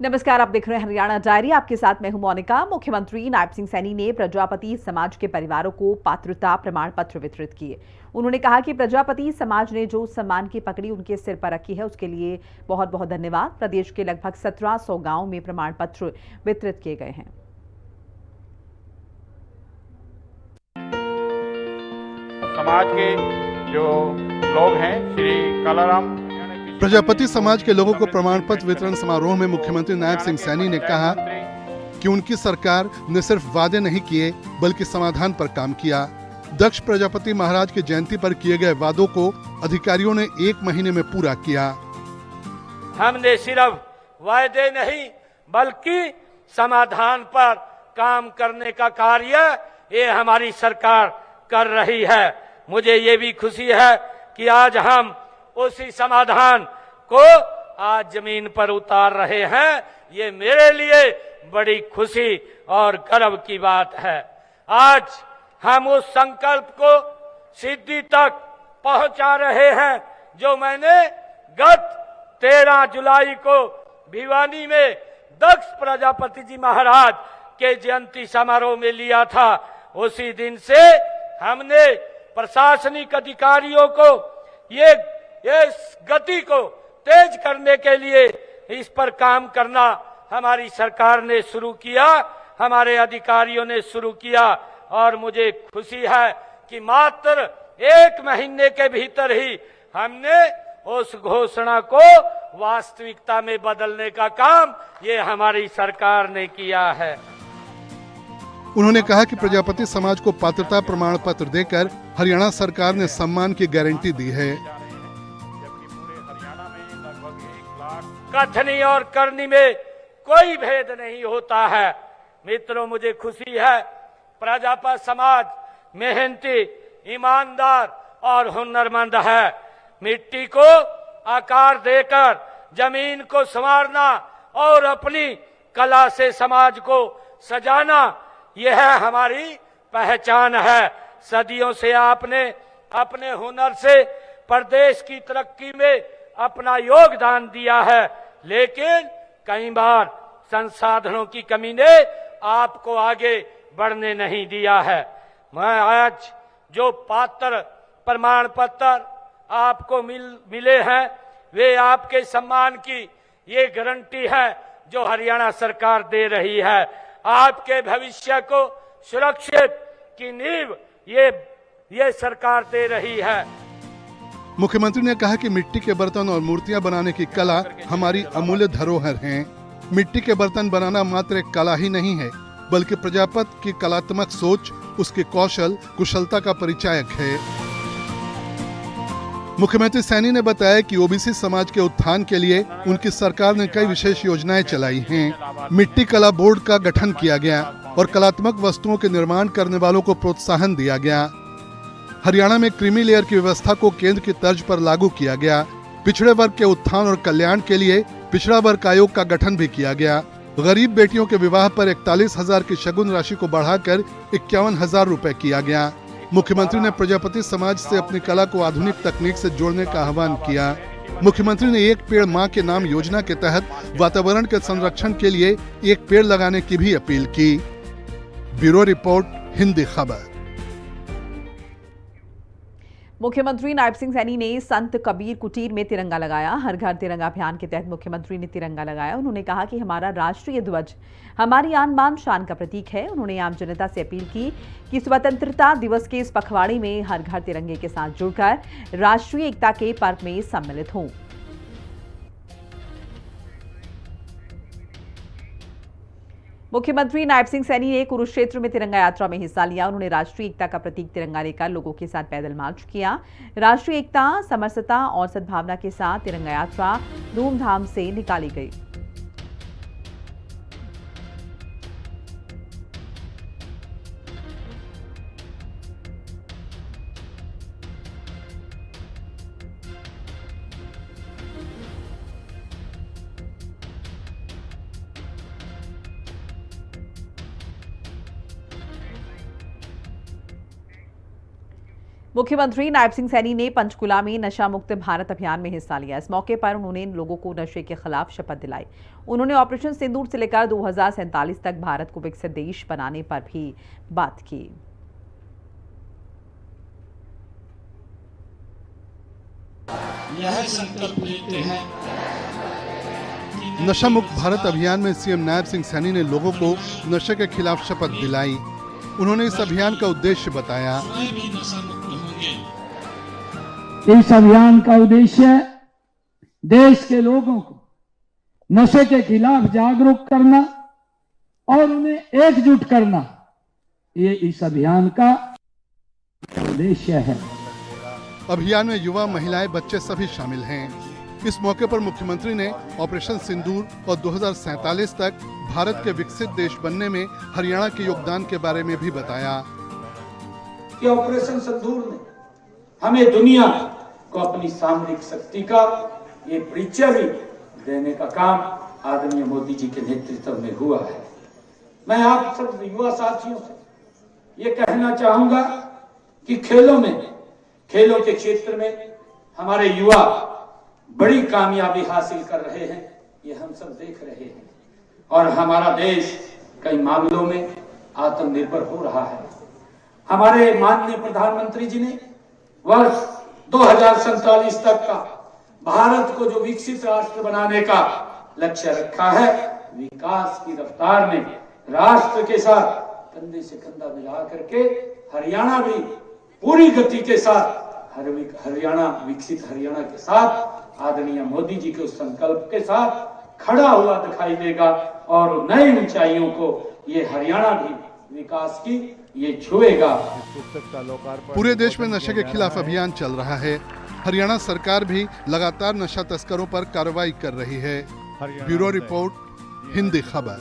नमस्कार, आप देख रहे हैं हरियाणा डायरी। आपके साथ मैं हूं मोनिका। मुख्यमंत्री नायब सिंह सैनी ने प्रजापति समाज के परिवारों को पात्रता प्रमाण पत्र वितरित किए। उन्होंने कहा कि प्रजापति समाज ने जो सम्मान की पकड़ी उनके सिर पर रखी है, उसके लिए बहुत बहुत धन्यवाद। प्रदेश के लगभग 1700 गांवों में प्रमाण पत्र वितरित किए गए हैं। समाज के जो लोग हैं, श्री कालाराम प्रजापति समाज के लोगों को प्रमाण पत्र वितरण समारोह में मुख्यमंत्री नायब सिंह सैनी ने कहा कि उनकी सरकार ने सिर्फ वादे नहीं किए बल्कि समाधान पर काम किया। दक्ष प्रजापति महाराज की जयंती पर किए गए वादों को अधिकारियों ने 1 महीने में पूरा किया। हमने सिर्फ वायदे नहीं बल्कि समाधान पर काम करने का कार्य ये हमारी सरकार कर रही है। मुझे ये भी खुशी है कि आज हम उसी समाधान को आज जमीन पर उतार रहे हैं। ये मेरे लिए बड़ी खुशी और गर्व की बात है। आज हम उस संकल्प को सिद्धि तक पहुंचा रहे हैं जो मैंने गत 13 जुलाई को भिवानी में दक्ष प्रजापति जी महाराज के जयंती समारोह में लिया था। उसी दिन से हमने प्रशासनिक अधिकारियों को ये गति को तेज करने के लिए इस पर काम करना हमारी सरकार ने शुरू किया, हमारे अधिकारियों ने शुरू किया। और मुझे खुशी है कि मात्र 1 महीने के भीतर ही हमने उस घोषणा को वास्तविकता में बदलने का काम ये हमारी सरकार ने किया है। उन्होंने कहा कि प्रजापति समाज को पात्रता प्रमाण पत्र देकर हरियाणा सरकार ने सम्मान की गारंटी दी है। कथनी और करनी में कोई भेद नहीं होता है। मित्रों, मुझे खुशी है प्रजापति समाज मेहनती, ईमानदार और हुनरमंद है। मिट्टी को आकार देकर जमीन को संवारना और अपनी कला से समाज को सजाना, यह हमारी पहचान है। सदियों से आपने अपने हुनर से प्रदेश की तरक्की में अपना योगदान दिया है, लेकिन कई बार संसाधनों की कमी ने आपको आगे बढ़ने नहीं दिया है। मैं आज जो पात्र प्रमाण पत्र आपको मिले हैं, वे आपके सम्मान की ये गारंटी है जो हरियाणा सरकार दे रही है। आपके भविष्य को सुरक्षित की नींव ये सरकार दे रही है। मुख्यमंत्री ने कहा कि मिट्टी के बर्तन और मूर्तियां बनाने की कला हमारी अमूल्य धरोहर हैं। मिट्टी के बर्तन बनाना मात्र एक कला ही नहीं है, बल्कि प्रजापति की कलात्मक सोच, उसके कौशल, कुशलता का परिचायक है। मुख्यमंत्री सैनी ने बताया कि ओबीसी समाज के उत्थान के लिए उनकी सरकार ने कई विशेष योजनाएं चलाई हैं। मिट्टी कला बोर्ड का गठन किया गया और कलात्मक वस्तुओं के निर्माण करने वालों को प्रोत्साहन दिया गया। हरियाणा में क्रीमी लेयर की व्यवस्था को केंद्र की तर्ज पर लागू किया गया। पिछड़े वर्ग के उत्थान और कल्याण के लिए पिछड़ा वर्ग आयोग का गठन भी किया गया। गरीब बेटियों के विवाह पर 41,000 की शगुन राशि को बढ़ाकर 51,000 रुपए किया गया। मुख्यमंत्री ने प्रजापति समाज से अपनी कला को आधुनिक तकनीक से जोड़ने का आह्वान किया। मुख्यमंत्री ने एक पेड़ मां के नाम योजना के तहत वातावरण के संरक्षण के लिए एक पेड़ लगाने की भी अपील की। ब्यूरो रिपोर्ट, हिंदी खबर। मुख्यमंत्री नायब सिंह सैनी ने संत कबीर कुटीर में तिरंगा लगाया। हर घर तिरंगा अभियान के तहत मुख्यमंत्री ने तिरंगा लगाया। उन्होंने कहा कि हमारा राष्ट्रीय ध्वज हमारी आन बान शान का प्रतीक है। उन्होंने आम जनता से अपील की कि स्वतंत्रता दिवस के इस पखवाड़े में हर घर तिरंगे के साथ जुड़कर राष्ट्रीय एकता के पर्व में सम्मिलित हों। मुख्यमंत्री नायब सिंह सैनी ने कुरुक्षेत्र में तिरंगा यात्रा में हिस्सा लिया। उन्होंने राष्ट्रीय एकता का प्रतीक तिरंगा लेकर लोगों के साथ पैदल मार्च किया। राष्ट्रीय एकता, समरसता और सद्भावना के साथ तिरंगा यात्रा धूमधाम से निकाली गई। मुख्यमंत्री नायब सिंह सैनी ने पंचकुला में नशा मुक्त भारत अभियान में हिस्सा लिया। इस मौके पर उन्होंने लोगों को नशे के खिलाफ शपथ दिलाई। उन्होंने ऑपरेशन सिंदूर से लेकर 2047 तक भारत को विकसित देश बनाने पर भी बात की। यह संकल्प लेते हैं नशा मुक्त भारत अभियान में सीएम नायब सिंह सैनी ने लोगों को नशे के खिलाफ शपथ दिलाई। उन्होंने इस अभियान का उद्देश्य बताया। स्वयं भी नशा मुक्त होंगे। इस अभियान का उद्देश्य देश के लोगों को नशे के खिलाफ जागरूक करना और उन्हें एकजुट करना, ये इस अभियान का उद्देश्य है। अभियान में युवा, महिलाएं, बच्चे सभी शामिल हैं। इस मौके पर मुख्यमंत्री ने ऑपरेशन सिंदूर और 2047 तक भारत के विकसित देश बनने में हरियाणा के योगदान के बारे में भी बताया कि ऑपरेशन सिंदूर ने हमें दुनिया को अपनी सामरिक शक्ति का ये परिचय भी देने का काम आदरणीय मोदी जी के नेतृत्व में हुआ है। मैं आप सब युवा साथियों से ये कहना चाहूंगा कि खेलों के क्षेत्र में हमारे युवा बड़ी कामयाबी हासिल कर रहे हैं, ये हम सब देख रहे हैं और हमारा देश कई मामलों में आत्मनिर्भर हो रहा है। हमारे माननीय प्रधानमंत्री जी ने वर्ष 2047 तक का भारत को जो विकसित राष्ट्र बनाने का लक्ष्य रखा है, विकास की रफ्तार में राष्ट्र के साथ कंधे से कंधा मिला करके हरियाणा भी पूरी गति के साथ विकसित हरियाणा के साथ आदरणीय मोदी जी के उस संकल्प के साथ खड़ा हुआ दिखाई देगा और नई ऊंचाइयों को ये हरियाणा भी विकास की ये छुएगा। पूरे देश में नशे के खिलाफ अभियान चल रहा है। हरियाणा सरकार भी लगातार नशा तस्करों पर कार्रवाई कर रही है। ब्यूरो रिपोर्ट, हिंदी खबर।